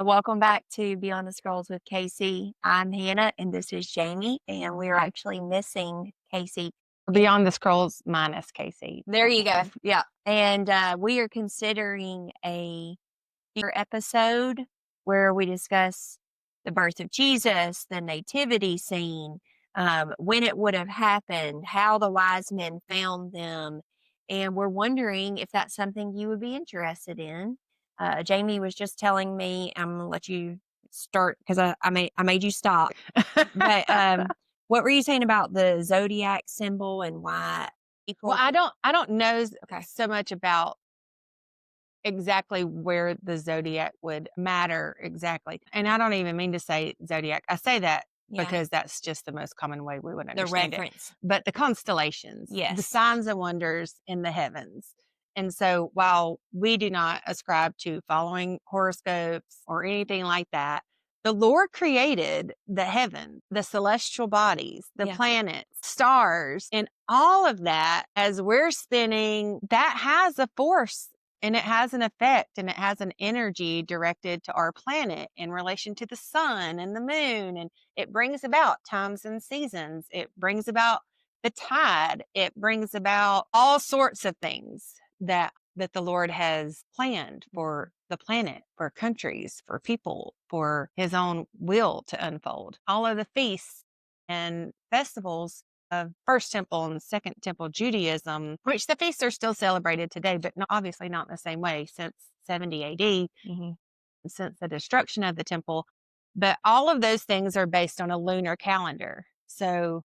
Welcome back to Beyond the Scrolls with Casey. I'm Hannah and this is Jamie, and we're actually missing Casey. Beyond the Scrolls minus Casey. There you go. Yeah. And we are considering a future episode where we discuss the birth of Jesus, the nativity scene, when it would have happened, how the wise men found them. And we're wondering if that's something you would be interested in. Jamie was just telling me, I'm gonna let you start because I made you stop. But what were you saying about the zodiac symbol and why Well, people? I don't know Okay, so much about exactly where the zodiac would matter exactly. And I don't even mean to say zodiac. I say that yeah, because that's just the most common way we would the understand it. reference. But the constellations, the Yes. signs and wonders in the heavens. And so while we do not ascribe to following horoscopes or anything like that, the Lord created the heaven, the celestial bodies, the Yeah. planets, stars, and all of that as we're spinning, that has a force and it has an effect and it has an energy directed to our planet in relation to the sun and the moon. And it brings about times and seasons. It brings about the tide. It brings about all sorts of things that the Lord has planned for the planet, for countries, for people, for his own will to unfold. All of the feasts and festivals of First Temple and Second Temple Judaism, which the feasts are still celebrated today, but obviously not in the same way since 70 AD, Hmm. since the destruction of the temple. But all of those things are based on a lunar calendar. So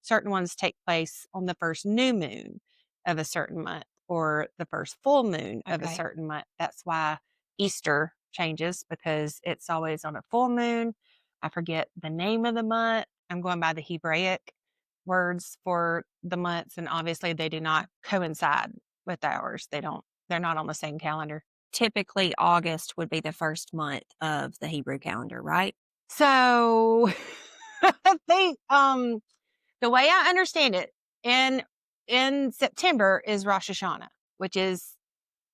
certain ones take place on the first new moon of a certain month or the first full moon of a Okay. certain month. That's why Easter changes because it's always on a full moon. I forget the name of the month. I'm going by the Hebraic words for the months, and obviously they do not coincide with ours. They're not on the same calendar. Typically, August would be the first month of the Hebrew calendar, right? So they the way I understand it, in September is Rosh Hashanah, which is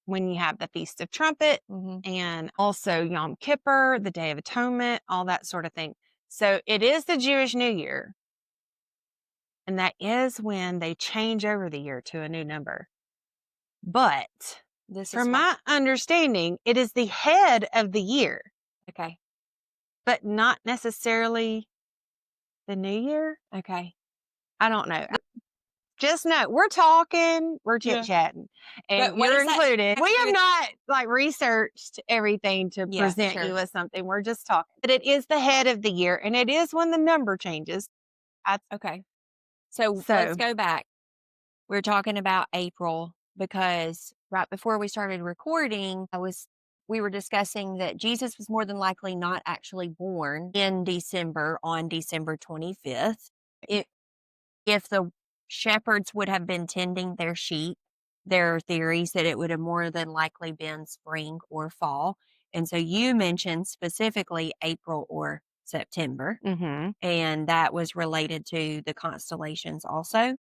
when you have the Feast of Trumpet Hmm. and also Yom Kippur, the Day of Atonement, all that sort of thing. So it is the Jewish New Year, and that is when they change over the year to a new number. But This is from why. my understanding, it is the head of the year, Okay. but not necessarily the new year. Okay. I don't know. Just know we're talking, we're chit Yeah. chatting, But and what you're does that included. have to We do have with? not like researched everything to Yeah, present you sure. with something. We're just talking. But it is the head of the year, and it is when the number changes. I, Okay. So let's so go back. We're talking about April because right before we started recording, we were discussing that Jesus was more than likely not actually born in December on December 25th. It if the shepherds would have been tending their sheep, there are theories that it would have more than likely been spring or fall. And so you mentioned specifically April or September, mhm. and that was related to the constellations also.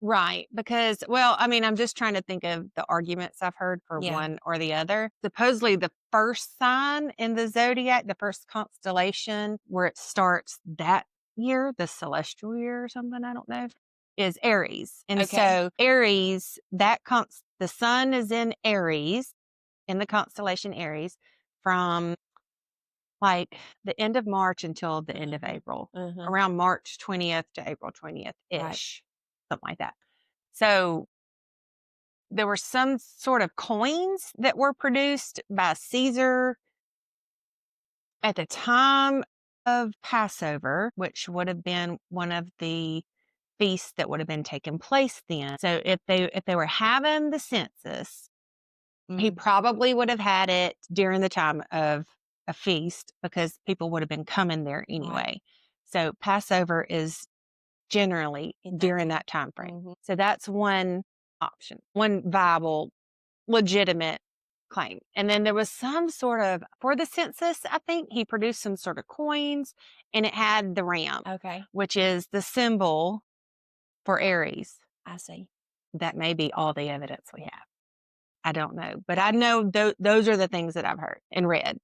Right. Because, well, I mean, I'm just trying to think of the arguments I've heard for Yeah. one or the other. Supposedly, the first sign in the zodiac, the first constellation where it starts that year, the celestial year or something, I don't know, is Aries. And Okay. so, Aries, the sun is in Aries, in the constellation Aries, from like the end of March until the end of April, Uh-huh. around March 20th to April 20th Right. ish, something like that. So there were some sort of coins that were produced by Caesar at the time of Passover, which would have been one of the feasts that would have been taking place then. So if they were having the census, he Mm, probably would have had it during the time of a feast because people would have been coming there right. anyway. So Passover is generally In that during time. that time frame. Mhm. So that's one option, one viable, legitimate claim. And then there was some sort of, for the census, I think he produced some sort of coins and it had the ram, Okay. which is the symbol for Aries. I see. That may be all the evidence we have. I don't know, but I know those are the things that I've heard and read.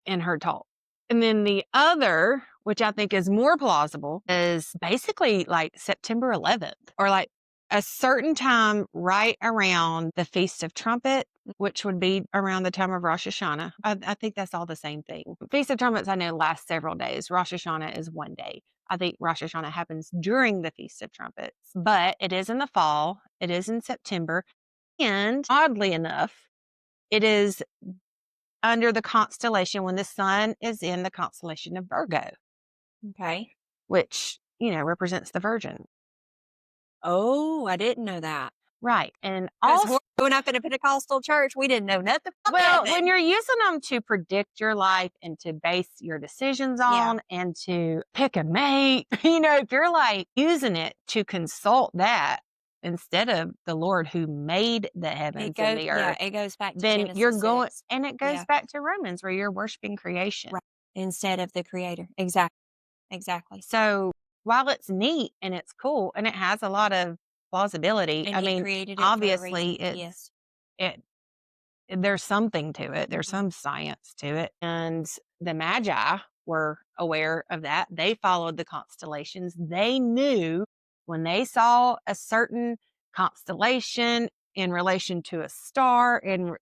in her talk. And then the other, which I think is more plausible, is basically like September 11th or like a certain time right around the Feast of Trumpets, which would be around the time of Rosh Hashanah. I think that's all the same thing. Feast of Trumpets, I know, lasts several days. Rosh Hashanah is one day. I think Rosh Hashanah happens during the Feast of Trumpets, but it is in the fall. It is in September. And oddly enough, it is under the constellation when the sun is in the constellation of Virgo, Okay. which, represents the Virgin. Oh, I didn't know that. Right. And Because also, growing up in a Pentecostal church, we didn't know nothing about well, that when then. you're using them to predict your life and to base your decisions Yeah. on and to pick a mate, if you're like using it to consult that instead of the Lord who made the heavens and the earth, it goes back to then you're Genesis going, 6. and it goes Yeah. back to Romans where you're worshiping creation. Right. Instead of the creator. Exactly. Exactly. So while it's neat and it's cool and it has a lot of plausibility, And I he mean, created it for a obviously reason. Yes. it there's something to it. There's Mhm. some science to it. And the Magi were aware of that. They followed the constellations. They knew when they saw a certain constellation in relation to a star and,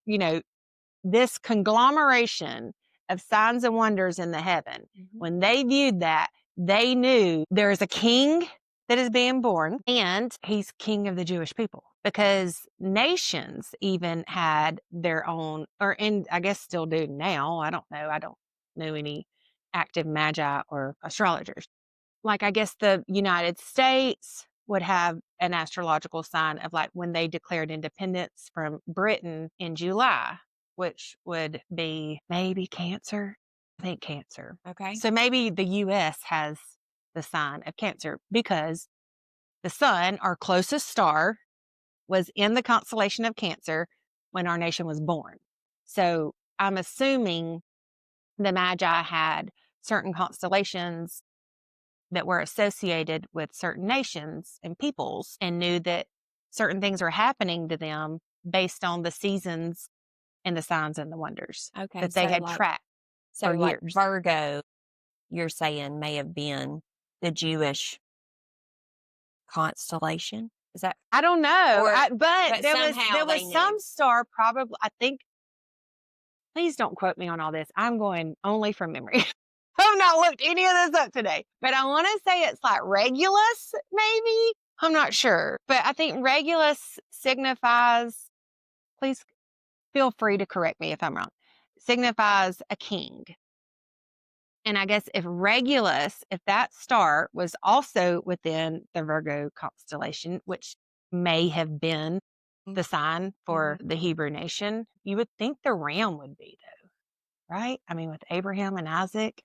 this conglomeration of signs and wonders in the heaven. Mhm. When they viewed that, they knew there is a king that is being born and he's king of the Jewish people because nations even had their own, and I guess still do now. I don't know. I don't know any active magi or astrologers. Like, I guess the United States would have an astrological sign of like when they declared independence from Britain in July, which would be maybe Cancer. I think Cancer. Okay. So maybe the US has the sign of Cancer because the sun, our closest star, was in the constellation of Cancer when our nation was born. So I'm assuming the Magi had certain constellations that were associated with certain nations and peoples and knew that certain things were happening to them based on the seasons and the signs and the wonders Okay. that they had tracked So for like years. Virgo, you're saying may have been the Jewish constellation. Is that I don't know, Or- but but there somehow was they knew. some star probably. I think. Please don't quote me on all this. I'm going only from memory. I've not looked any of this up today, but I want to say it's like Regulus, maybe. I'm not sure, but I think Regulus signifies. Please feel free to correct me if I'm wrong. Signifies a king. And I guess if Regulus, if that star was also within the Virgo constellation, which may have been the sign for the Hebrew nation, you would think the ram would be, though, right? I mean, with Abraham and Isaac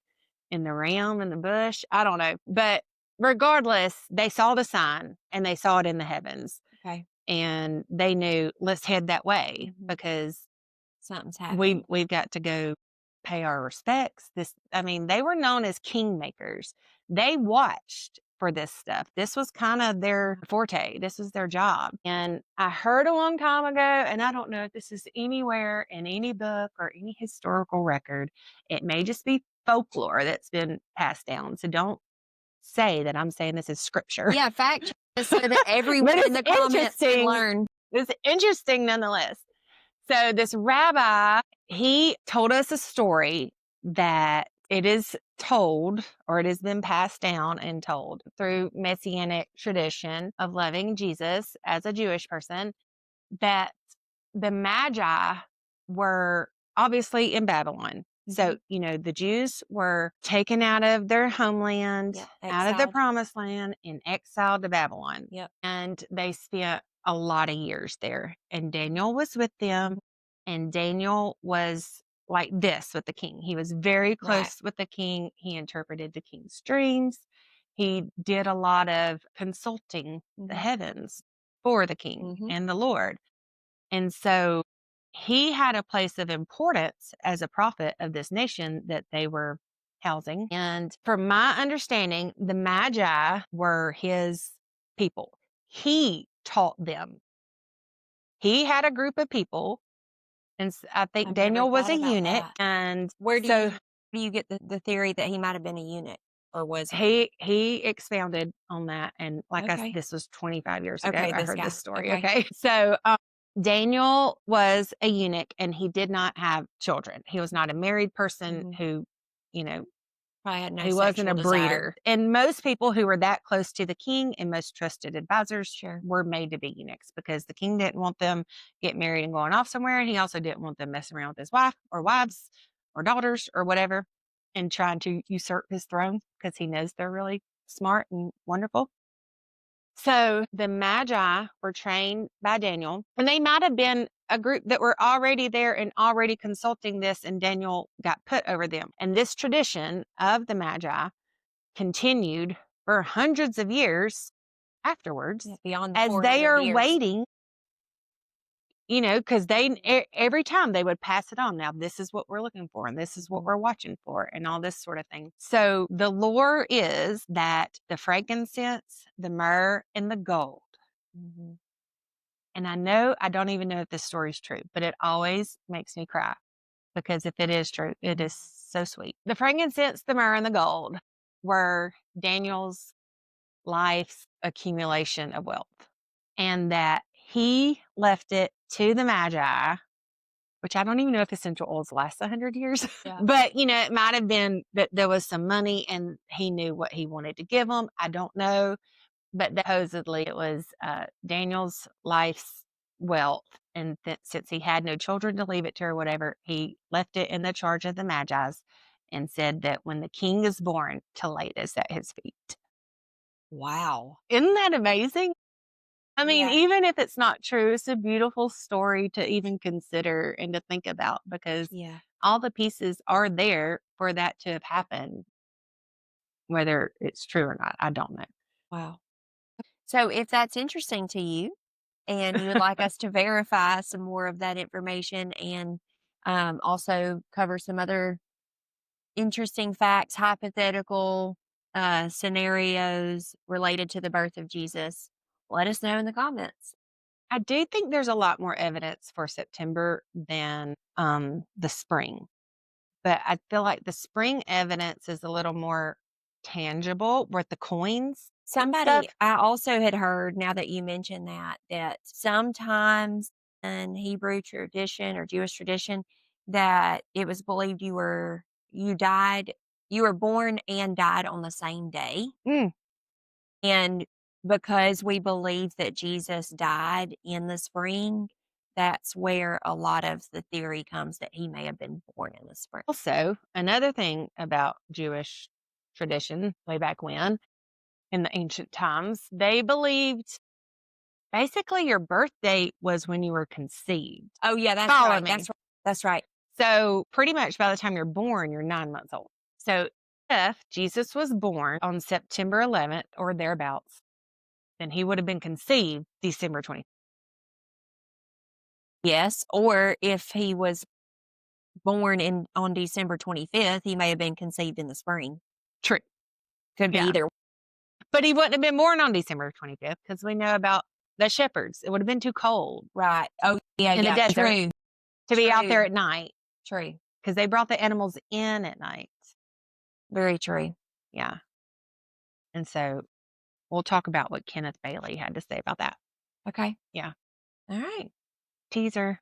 and the ram in the bush, I don't know. But regardless, they saw the sign and they saw it in the heavens. Okay. And they knew, let's head that way because Something's happening. we've got to go pay our respects. They were known as kingmakers. They watched for this stuff. This was kind of their forte. This was their job. And I heard a long time ago, and I don't know if this is anywhere in any book or any historical record. It may just be folklore that's been passed down. So don't say that I'm saying this is scripture. Yeah, fact check us so that everyone in the comments can learn. It's interesting nonetheless. So this rabbi, he told us a story that it is told, or it has been passed down and told through messianic tradition of loving Jesus as a Jewish person, that the Magi were obviously in Babylon. So, the Jews were taken out of their homeland, out of the exiled. promised land, and exiled to Babylon. Yep. And they spent a lot of years there. And Daniel was with them. And Daniel was like this with the king. He was very close with the king. He interpreted the king's dreams. He did a lot of consulting the heavens for the king and the Lord. And so he had a place of importance as a prophet of this nation that they were housing. And from my understanding, the Magi were his people. He taught them. He had a group of people, And I think I've never Daniel was thought a about eunuch, that. and Where so do you get the theory that he might have been a eunuch, or was he? he expounded on that, and Okay. this was 25 years ago Okay, I this heard this guy. story, Okay. okay? So, Daniel was a eunuch, and he did not have children. He was not a married person Mhm. who, you know, Probably had no he wasn't sexual a desire. breeder. And most people who were that close to the king and most trusted advisors Sure. were made to be eunuchs because the king didn't want them get married and going off somewhere. And he also didn't want them messing around with his wife or wives or daughters or whatever and trying to usurp his throne because he knows they're really smart and wonderful. So the Magi were trained by Daniel, and they might have been a group that were already there and already consulting this, and Daniel got put over them. And this tradition of the Magi continued for hundreds of years Yeah, afterwards beyond the as they 400 are years. waiting, because every time they would pass it on. Now, this is what we're looking for, and this is what Mhm. we're watching for, and all this sort of thing. So, the lore is that the frankincense, the myrrh, and the gold. Mhm. And I don't even know if this story is true, but it always makes me cry because if it is true, it Mhm. is so sweet. The frankincense, the myrrh, and the gold were Daniel's life's accumulation of wealth, and that he left it to the Magi, which I don't even know if essential oils last 100 years, Yeah. but it might have been that there was some money and he knew what he wanted to give them. I don't know, but supposedly it was Daniel's life's wealth. And since he had no children to leave it to or whatever, he left it in the charge of the Magi's and said that when the king is born, to lay this at his feet. Wow. Isn't that amazing? I mean, Yeah. even if it's not true, it's a beautiful story to even consider and to think about because Yeah. all the pieces are there for that to have happened, whether it's true or not. I don't Wow. So if that's interesting to you and you would like us to verify some more of that information and also cover some other interesting facts, hypothetical scenarios related to the birth of Jesus, let us know in the comments. I do think there's a lot more evidence for September than the spring, but I feel like the spring evidence is a little more tangible with the coins and stuff. I also had heard, now that you mentioned that, that sometimes in Hebrew tradition or Jewish tradition, that it was believed you died, you were born and died on the same day. Mm. And because we believe that Jesus died in the spring, that's where a lot of the theory comes that he may have been born in the spring. Also, another thing about Jewish tradition way back when in the ancient times, they believed basically your birth date was when you were conceived. Oh, yeah, that's Follow right. me. That's right. That's right. So, pretty much by the time you're born, you're 9 months old. So, if Jesus was born on September 11th or thereabouts, then he would have been conceived December 20th. Yes. Or if he was born in on December 25th, he may have been conceived in the spring. True. Could be Yeah. either. But he wouldn't have been born on December 25th because we know about the shepherds. It would have been too cold Right. Oh, yeah, in the yeah. desert True. to be out there True. at night True. because they brought the animals in at night. Very true. Yeah. And so we'll talk about what Kenneth Bailey had to say about that. Okay. Yeah. All right. Teaser.